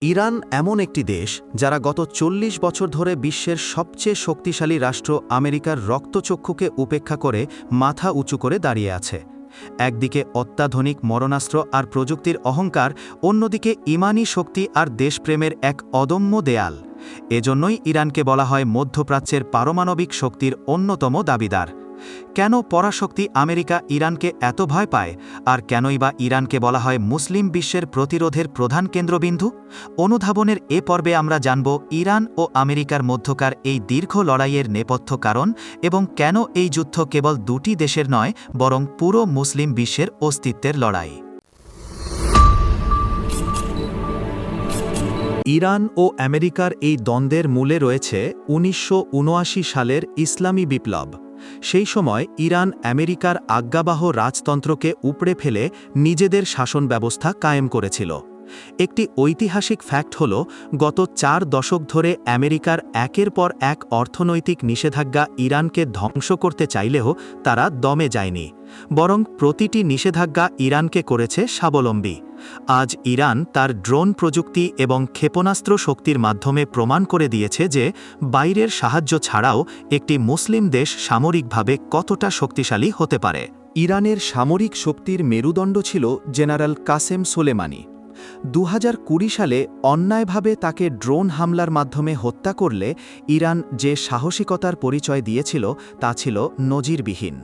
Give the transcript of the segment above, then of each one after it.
Iran এমন একটি দেশ যারা গত ৪০ বছর ধরে বিশ্বের সবচেয়ে শক্তিশালী রাষ্ট্র আমেরিকার রক্তচক্ষুকে উপেক্ষা করে মাথা উঁচু করে দাঁড়িয়ে আছে। একদিকে অত্যাধুনিক মরণাস্ত্র আর প্রযুক্তির অহংকার, অন্যদিকে ইমানি শক্তি আর দেশপ্রেমের এক অদম্য দেয়াল। এজন্যই ইরানকে বলা হয় মধ্যপ্রাচ্যের পারমাণবিক শক্তির অন্যতম দাবিদার। কেন পরাশক্তি আমেরিকা ইরানকে এত ভয় পায়, আর কেনই বা ইরানকে বলা হয় মুসলিম বিশ্বের প্রতিরোধের প্রধান কেন্দ্রবিন্দু? অনুধাবনের এ পর্বে আমরা জানব ইরান ও আমেরিকার মধ্যকার এই দীর্ঘ লড়াইয়ের নেপথ্য কারণ এবং কেন এই যুদ্ধ কেবল দুটি দেশের নয়, বরং পুরো মুসলিম বিশ্বের অস্তিত্বের লড়াই। ইরান ও আমেরিকার এই দ্বন্দ্বের মূলে রয়েছে ১৯৭৯ সালের ইসলামী বিপ্লব। সেই সময় ইরান আমেরিকার আজ্ঞাবহ রাজতন্ত্রকে উপড়ে ফেলে নিজেদের শাসন ব্যবস্থা কায়েম করেছিল। একটি ঐতিহাসিক ফ্যাক্ট হল, গত ৪ দশক ধরে আমেরিকার একের পর এক অর্থনৈতিক নিষেধাজ্ঞা ইরানকে ধ্বংস করতে চাইলেও তারা দমে যায়নি, বরং প্রতিটি নিষেধাজ্ঞা ইরানকে করেছে স্বাবলম্বী। আজ ইরান তার ড্রোন প্রযুক্তি এবং ক্ষেপণাস্ত্র শক্তির মাধ্যমে প্রমাণ করে দিয়েছে যে বাইরের সাহায্য ছাড়াও একটি মুসলিম দেশ সামরিকভাবে কতটা শক্তিশালী হতে পারে। ইরানের সামরিক শক্তির মেরুদণ্ড ছিল জেনারেল কাসেম সোলেমানি। ২০২০ সালে অন্যায়ভাবে তাকে ড্রোন হামলার মাধ্যমে হত্যা করলে ইরান যে সাহসিকতার পরিচয় দিয়েছিল তা ছিল নজিরবিহীন।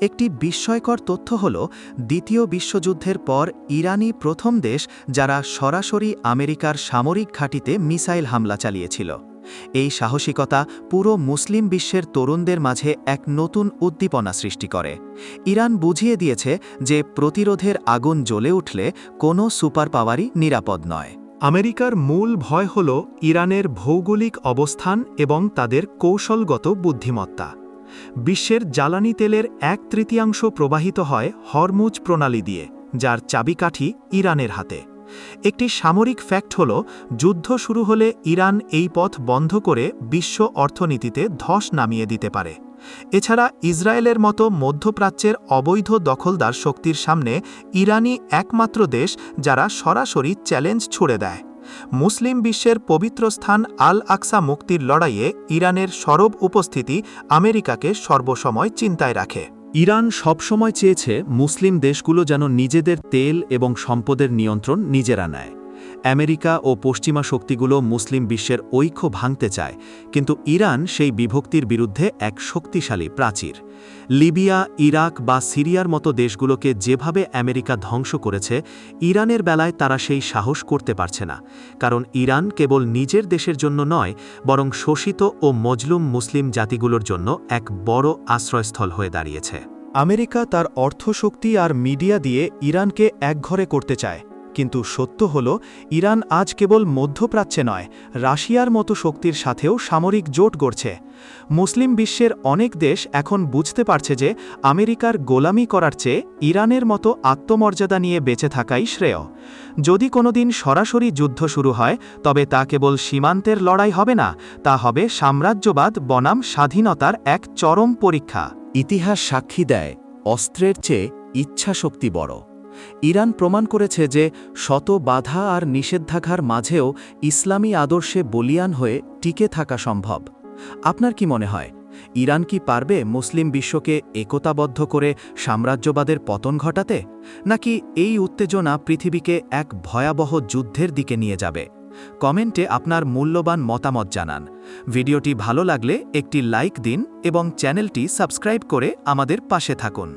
একটি বিস্ময়কর তথ্য হল, দ্বিতীয় বিশ্বযুদ্ধের পর ইরানই প্রথম দেশ যারা সরাসরি আমেরিকার সামরিক ঘাঁটিতে মিসাইল হামলা চালিয়েছিল। এই সাহসিকতা পুরো মুসলিম বিশ্বের তরুণদের মাঝে এক নতুন উদ্দীপনা সৃষ্টি করে। ইরান বুঝিয়ে দিয়েছে যে প্রতিরোধের আগুন জ্বলে উঠলে কোনো সুপার পাওয়ারই নিরাপদ নয়। আমেরিকার মূল ভয় হল ইরানের ভৌগোলিক অবস্থান এবং তাদের কৌশলগত বুদ্ধিমত্তা। বিশ্বের জ্বালানি তেলের ১/৩ প্রবাহিত হয় হরমুজ প্রণালী দিয়ে, যার চাবিকাঠি ইরানের হাতে। একটি সামরিক ফ্যাক্ট হল, যুদ্ধ শুরু হলে ইরান এই পথ বন্ধ করে বিশ্ব অর্থনীতিতে ধস নামিয়ে দিতে পারে। এছাড়া ইসরায়েলের মতো মধ্যপ্রাচ্যের অবৈধ দখলদার শক্তির সামনে ইরানই একমাত্র দেশ যারা সরাসরি চ্যালেঞ্জ ছুড়ে দেয়। মুসলিম বিশ্বের পবিত্র স্থান আল আকসা মুক্তির লড়াইয়ে ইরানের সরব উপস্থিতি আমেরিকাকে সর্বসময় চিন্তায় রাখে। ইরান সবসময় চেয়েছে মুসলিম দেশগুলো যেন নিজেদের তেল এবং সম্পদের নিয়ন্ত্রণ নিজেরা নেয়। আমেরিকা ও পশ্চিমা শক্তিগুলো মুসলিম বিশ্বের ঐক্য ভাঙতে চায়, কিন্তু ইরান সেই বিভক্তির বিরুদ্ধে এক শক্তিশালী প্রাচীর। লিবিয়া, ইরাক বা সিরিয়ার মতো দেশগুলোকে যেভাবে আমেরিকা ধ্বংস করেছে, ইরানের বেলায় তারা সেই সাহস করতে পারছে না, কারণ ইরান কেবল নিজের দেশের জন্য নয়, বরং শোষিত ও মজলুম মুসলিম জাতিগুলোর জন্য এক বড় আশ্রয়স্থল হয়ে দাঁড়িয়েছে। আমেরিকা তার অর্থশক্তি আর মিডিয়া দিয়ে ইরানকে একঘরে করতে চায়, কিন্তু সত্য হল, ইরান আজ কেবল মধ্যপ্রাচ্যে নয়, রাশিয়ার মতো শক্তির সাথেও সামরিক জোট গড়ছে। মুসলিম বিশ্বের অনেক দেশ এখন বুঝতে পারছে যে আমেরিকার গোলামি করার চেয়ে ইরানের মতো আত্মমর্যাদা নিয়ে বেঁচে থাকাই শ্রেয়। যদি কোনোদিন সরাসরি যুদ্ধ শুরু হয়, তবে তা কেবল সীমান্তের লড়াই হবে না, তা হবে সাম্রাজ্যবাদ বনাম স্বাধীনতার এক চরম পরীক্ষা। ইতিহাস সাক্ষী দেয়, অস্ত্রের চেয়ে ইচ্ছাশক্তি বড়। ইরান প্রমাণ করেছে যে শত বাধা আর নিষেধাজ্ঞার মাঝেও ইসলামী আদর্শে বলীয়ান হয়ে টিকে থাকা সম্ভব। আপনার কি মনে হয়, ইরান কি পারবে মুসলিম বিশ্বকে একতাবদ্ধ করে সাম্রাজ্যবাদের পতন ঘটাতে, নাকি এই উত্তেজনা পৃথিবীকে এক ভয়াবহ যুদ্ধের দিকে নিয়ে যাবে? কমেন্টে আপনার মূল্যবান মতামত জানান। ভিডিওটি ভালো লাগলে একটি লাইক দিন এবং চ্যানেলটি সাবস্ক্রাইব করে আমাদের পাশে থাকুন।